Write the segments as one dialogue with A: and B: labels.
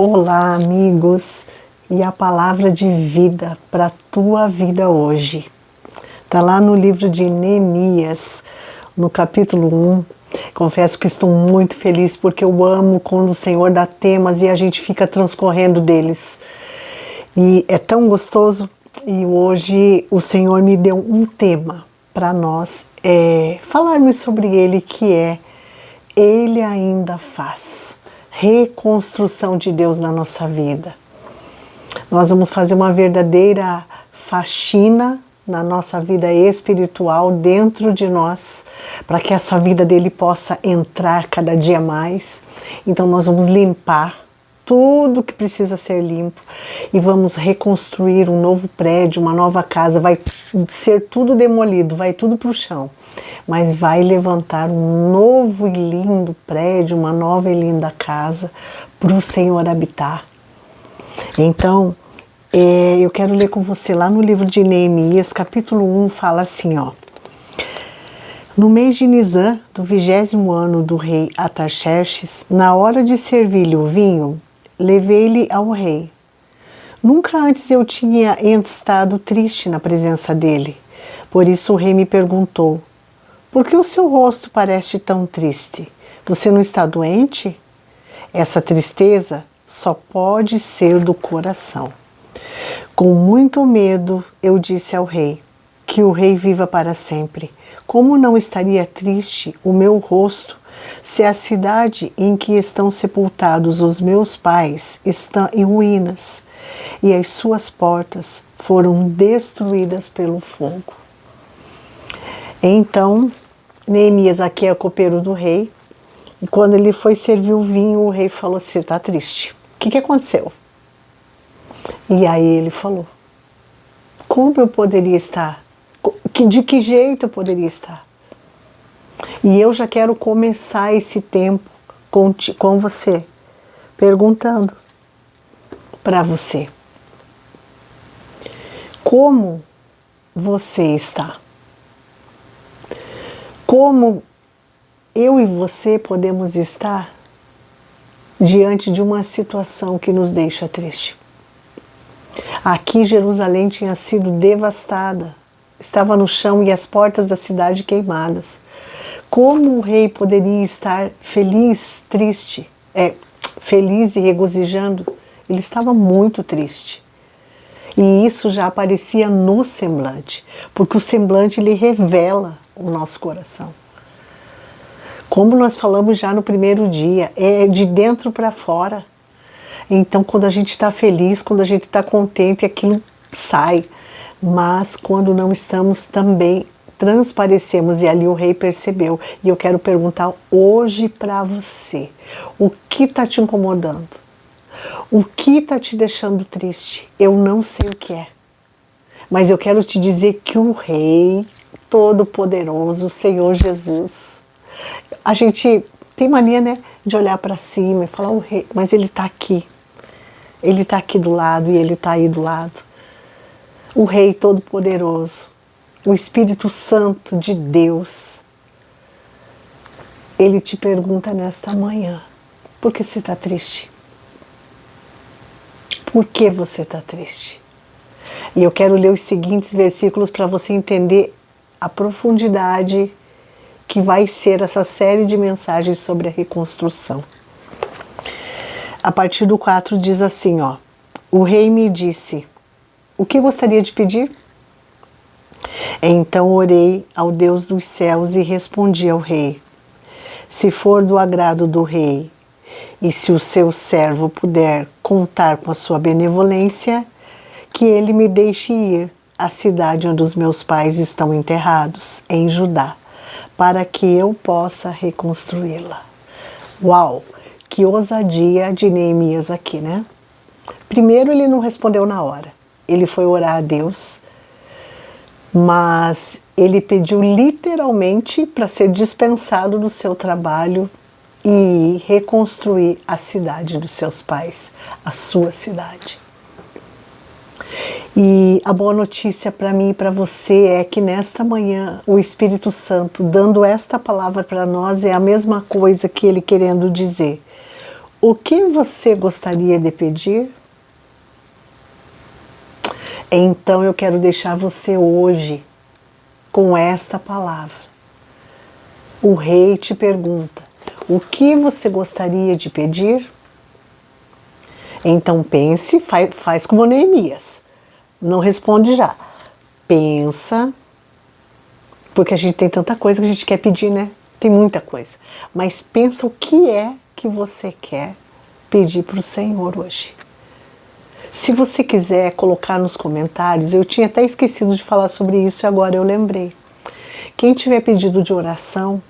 A: Olá, amigos, e a palavra de vida para a tua vida hoje. Está lá no livro de Neemias, no capítulo 1. Confesso que estou muito feliz porque eu amo quando o Senhor dá temas e a gente fica transcorrendo deles. E é tão gostoso. E hoje o Senhor me deu um tema para nós falarmos sobre ele, que é Ele ainda faz. Reconstrução de Deus na nossa vida. Nós vamos fazer uma verdadeira faxina na nossa vida espiritual dentro de nós, para que essa vida dele possa entrar cada dia mais. Então nós vamos limpar tudo que precisa ser limpo e vamos reconstruir um novo prédio, uma nova casa. Vai ser tudo demolido, vai tudo para o chão, mas vai levantar um novo e lindo prédio, uma nova e linda casa para o Senhor habitar. Então, eu quero ler com você lá no livro de Neemias, capítulo 1, fala assim, ó. No mês de Nisan, do 20º ano do rei Artaxerxes, na hora de servir-lhe o vinho, levei-lhe ao rei. Nunca antes eu tinha estado triste na presença dele. Por isso o rei me perguntou: por que o seu rosto parece tão triste? Você não está doente? Essa tristeza só pode ser do coração. Com muito medo, eu disse ao rei: que o rei viva para sempre. Como não estaria triste o meu rosto se a cidade em que estão sepultados os meus pais está em ruínas e as suas portas foram destruídas pelo fogo? Então, Neemias aqui é copeiro do rei, e quando ele foi servir o vinho, o rei falou assim: está triste. O que aconteceu? E aí ele falou: como eu poderia estar? De que jeito eu poderia estar? E eu já quero começar esse tempo com você, perguntando para você: como você está? Como eu e você podemos estar diante de uma situação que nos deixa triste? Aqui Jerusalém tinha sido devastada, estava no chão e as portas da cidade queimadas. Como o rei poderia estar feliz, triste, feliz e regozijando? Ele estava muito triste. E isso já aparecia no semblante, porque o semblante ele revela o nosso coração. Como nós falamos já no primeiro dia, é de dentro para fora. Então, quando a gente está feliz, quando a gente está contente, aquilo sai. Mas quando não estamos, também transparecemos. E ali o rei percebeu. E eu quero perguntar hoje para você: o que está te incomodando? O que está te deixando triste? Eu não sei o que é. Mas eu quero te dizer que o Rei Todo-Poderoso, o Senhor Jesus, a gente tem mania, né, de olhar para cima e falar: o Rei, mas Ele está aqui. Ele está aqui do lado e Ele está aí do lado. O Rei Todo-Poderoso, o Espírito Santo de Deus, Ele te pergunta nesta manhã: por que você está triste? Por que você está triste? E eu quero ler os seguintes versículos para você entender a profundidade que vai ser essa série de mensagens sobre a reconstrução. A partir do 4 diz assim, ó: o rei me disse: o que gostaria de pedir? Então orei ao Deus dos céus e respondi ao rei: se for do agrado do rei, e se o seu servo puder contar com a sua benevolência, que ele me deixe ir à cidade onde os meus pais estão enterrados, em Judá, para que eu possa reconstruí-la. Uau! Que ousadia de Neemias aqui, né? Primeiro, ele não respondeu na hora. Ele foi orar a Deus, mas ele pediu literalmente para ser dispensado do seu trabalho e reconstruir a cidade dos seus pais, a sua cidade. E a boa notícia para mim e para você é que nesta manhã o Espírito Santo dando esta palavra para nós é a mesma coisa que ele querendo dizer: o que você gostaria de pedir? Então eu quero deixar você hoje com esta palavra. O rei te pergunta: o que você gostaria de pedir? Então pense, faz como Neemias. Não responde já. Pensa, porque a gente tem tanta coisa que a gente quer pedir, né? Tem muita coisa. Mas pensa o que é que você quer pedir para o Senhor hoje. Se você quiser colocar nos comentários, eu tinha até esquecido de falar sobre isso e agora eu lembrei. Quem tiver pedido de oração,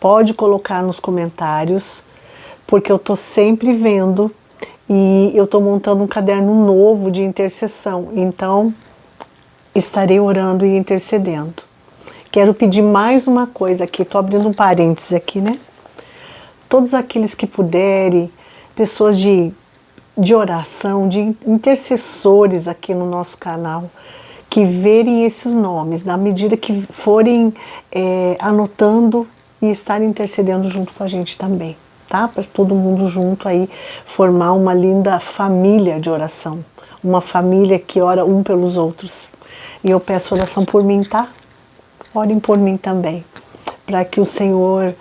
A: pode colocar nos comentários, porque eu estou sempre vendo e eu estou montando um caderno novo de intercessão. Então, estarei orando e intercedendo. Quero pedir mais uma coisa aqui, estou abrindo um parênteses aqui, né? Todos aqueles que puderem, pessoas de oração, de intercessores aqui no nosso canal, que verem esses nomes, na medida que forem anotando e estarem intercedendo junto com a gente também, tá? Para todo mundo junto aí formar uma linda família de oração, uma família que ora um pelos outros. E eu peço oração por mim, tá? Orem por mim também, para que o Senhor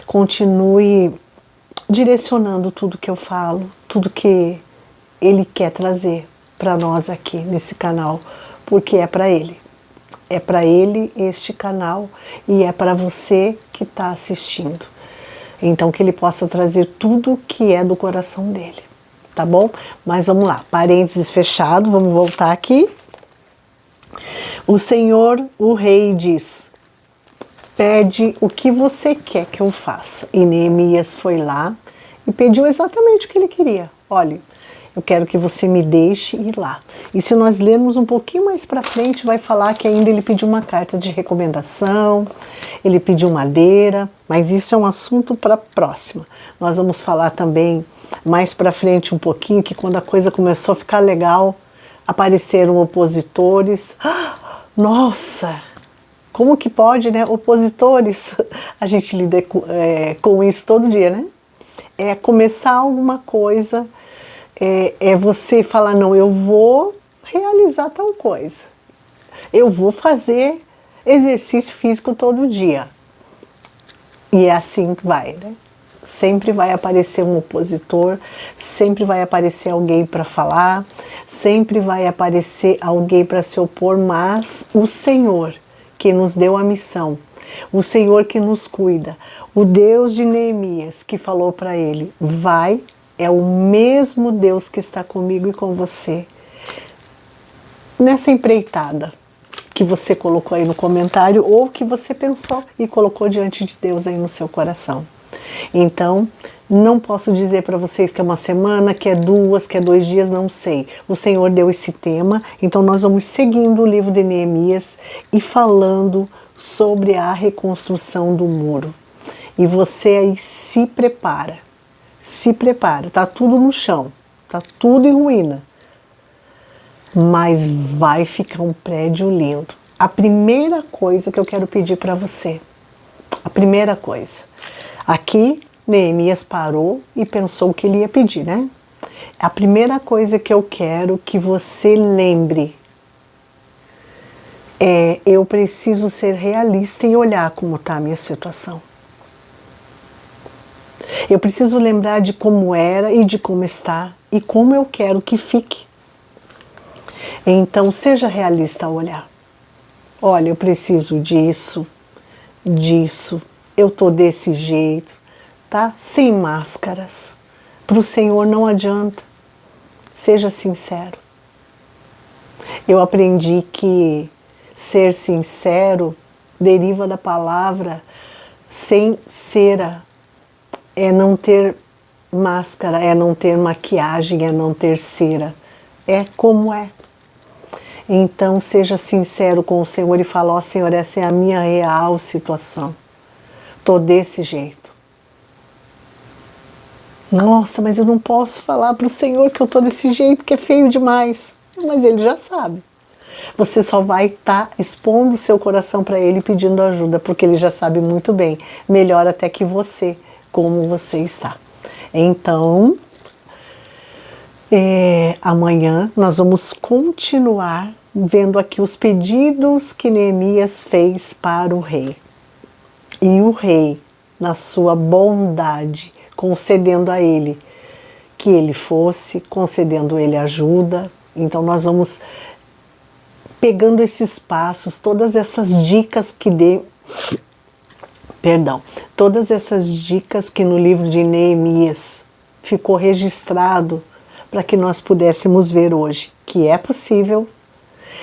A: continue direcionando tudo que eu falo, tudo que Ele quer trazer para nós aqui nesse canal, porque é para Ele. É para Ele este canal e é para você que está assistindo. Então que Ele possa trazer tudo que é do coração dele, tá bom? Mas vamos lá, parênteses fechado, vamos voltar aqui. O Senhor, o Rei, diz: pede o que você quer que eu faça. E Neemias foi lá e pediu exatamente o que ele queria. Olha, eu quero que você me deixe ir lá. E se nós lermos um pouquinho mais para frente, vai falar que ainda ele pediu uma carta de recomendação, ele pediu madeira, mas isso é um assunto para a próxima. Nós vamos falar também mais para frente um pouquinho, que quando a coisa começou a ficar legal, apareceram opositores. Nossa! Como que pode, né? Opositores, a gente lida com isso todo dia, né? É começar alguma coisa, é você falar, não, eu vou realizar tal coisa. Eu vou fazer exercício físico todo dia. E é assim que vai, né? Sempre vai aparecer um opositor, sempre vai aparecer alguém para falar, sempre vai aparecer alguém para se opor, mas o Senhor que nos deu a missão, o Senhor que nos cuida, o Deus de Neemias que falou para ele, vai, é o mesmo Deus que está comigo e com você. Nessa empreitada que você colocou aí no comentário ou que você pensou e colocou diante de Deus aí no seu coração. Então, não posso dizer para vocês que é uma semana, que é 2, que é 2 dias, não sei. O Senhor deu esse tema, então nós vamos seguindo o livro de Neemias e falando sobre a reconstrução do muro. E você aí se prepara, tá tudo no chão, tá tudo em ruína, mas vai ficar um prédio lindo. A primeira coisa que eu quero pedir para você, a primeira coisa, aqui Neemias parou e pensou o que ele ia pedir, né? A primeira coisa que eu quero que você lembre é: eu preciso ser realista e olhar como está a minha situação. Eu preciso lembrar de como era e de como está e como eu quero que fique. Então seja realista ao olhar. Olha, eu preciso disso, eu tô desse jeito, tá? Sem máscaras. Para o Senhor não adianta. Seja sincero. Eu aprendi que ser sincero deriva da palavra sem cera. É não ter máscara, é não ter maquiagem, é não ter cera. É como é. Então seja sincero com o Senhor e fala: ó Senhor, essa é a minha real situação. Tô desse jeito. Nossa, mas eu não posso falar para o Senhor que eu tô desse jeito, que é feio demais. Mas Ele já sabe. Você só vai estar expondo o seu coração para Ele pedindo ajuda, porque Ele já sabe muito bem, melhor até que você, como você está. Então, amanhã nós vamos continuar vendo aqui os pedidos que Neemias fez para o rei. E o rei, na sua bondade, concedendo a ele que ele fosse, concedendo ele ajuda. Então nós vamos pegando esses passos, todas essas dicas todas essas dicas que no livro de Neemias ficou registrado para que nós pudéssemos ver hoje que é possível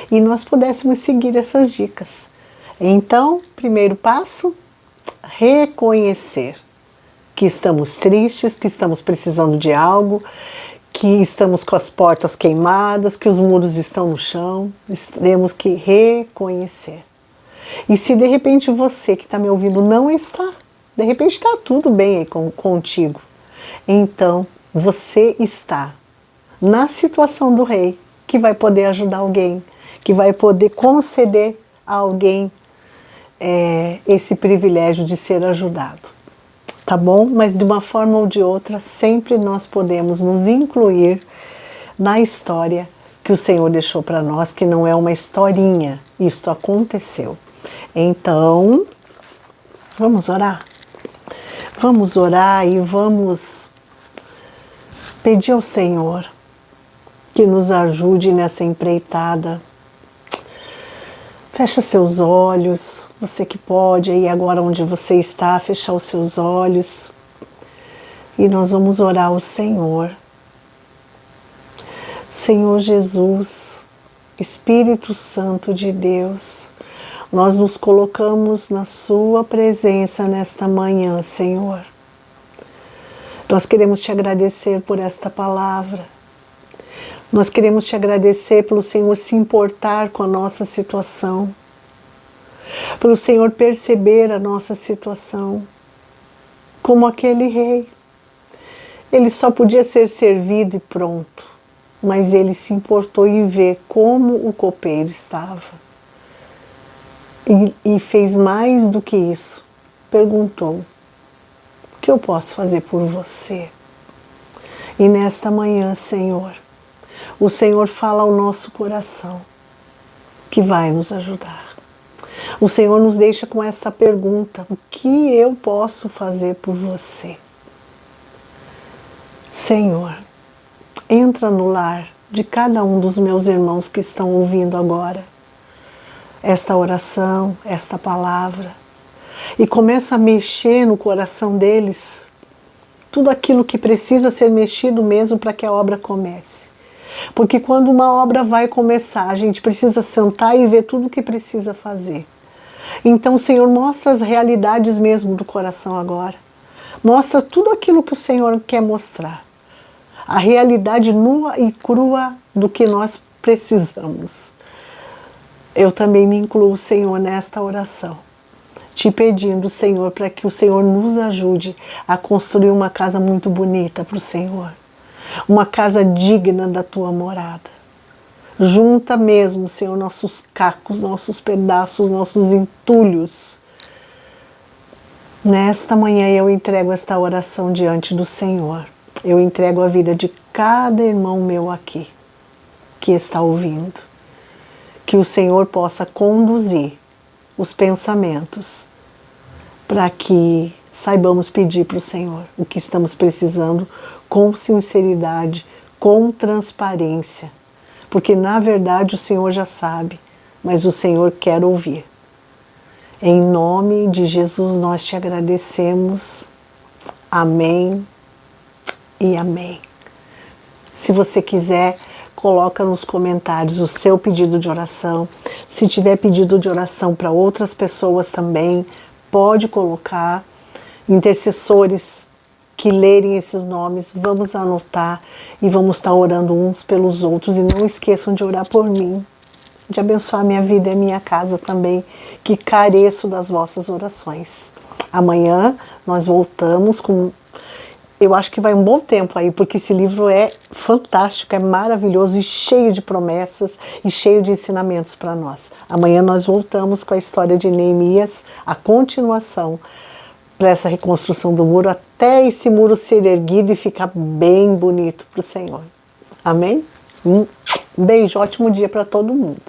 A: e nós pudéssemos seguir essas dicas. Então, primeiro passo, reconhecer que estamos tristes, que estamos precisando de algo, que estamos com as portas queimadas, que os muros estão no chão. Temos que reconhecer. E se de repente você que está me ouvindo não está, de repente está tudo bem aí contigo, então você está na situação do rei, que vai poder ajudar alguém, que vai poder conceder a alguém esse privilégio de ser ajudado. Tá bom? Mas de uma forma ou de outra, sempre nós podemos nos incluir na história que o Senhor deixou para nós, que não é uma historinha, isto aconteceu. Então, vamos orar? Vamos orar e vamos pedir ao Senhor que nos ajude nessa empreitada. Fecha seus olhos, você que pode aí agora onde você está, fechar os seus olhos. E nós vamos orar ao Senhor. Senhor Jesus, Espírito Santo de Deus, nós nos colocamos na sua presença nesta manhã, Senhor. Nós queremos te agradecer por esta palavra. Nós queremos te agradecer pelo Senhor se importar com a nossa situação, pelo Senhor perceber a nossa situação, como aquele rei. Ele só podia ser servido e pronto, mas ele se importou em ver como o copeiro estava. E fez mais do que isso, perguntou: o que eu posso fazer por você? E nesta manhã, Senhor, o Senhor fala ao nosso coração que vai nos ajudar. O Senhor nos deixa com esta pergunta: o que eu posso fazer por você? Senhor, entra no lar de cada um dos meus irmãos que estão ouvindo agora esta oração, esta palavra, e começa a mexer no coração deles tudo aquilo que precisa ser mexido mesmo para que a obra comece. Porque quando uma obra vai começar, a gente precisa sentar e ver tudo o que precisa fazer. Então, Senhor, mostra as realidades mesmo do coração agora. Mostra tudo aquilo que o Senhor quer mostrar. A realidade nua e crua do que nós precisamos. Eu também me incluo, Senhor, nesta oração, te pedindo, Senhor, para que o Senhor nos ajude a construir uma casa muito bonita para o Senhor. Uma casa digna da tua morada. Junta mesmo, Senhor, nossos cacos, nossos pedaços, nossos entulhos. Nesta manhã eu entrego esta oração diante do Senhor. Eu entrego a vida de cada irmão meu aqui, que está ouvindo. Que o Senhor possa conduzir os pensamentos para que saibamos pedir para o Senhor o que estamos precisando com sinceridade, com transparência. Porque na verdade o Senhor já sabe, mas o Senhor quer ouvir. Em nome de Jesus nós te agradecemos. Amém e amém. Se você quiser, coloca nos comentários o seu pedido de oração. Se tiver pedido de oração para outras pessoas também, pode colocar. Intercessores que lerem esses nomes, vamos anotar e vamos estar orando uns pelos outros. E não esqueçam de orar por mim, de abençoar minha vida e a minha casa também, que careço das vossas orações. Amanhã nós voltamos com... Eu acho que vai um bom tempo aí, porque esse livro é fantástico, é maravilhoso e cheio de promessas e cheio de ensinamentos para nós. Amanhã nós voltamos com a história de Neemias, a continuação para essa reconstrução do muro até até esse muro ser erguido e ficar bem bonito para o Senhor. Amém? Um beijo, ótimo dia para todo mundo.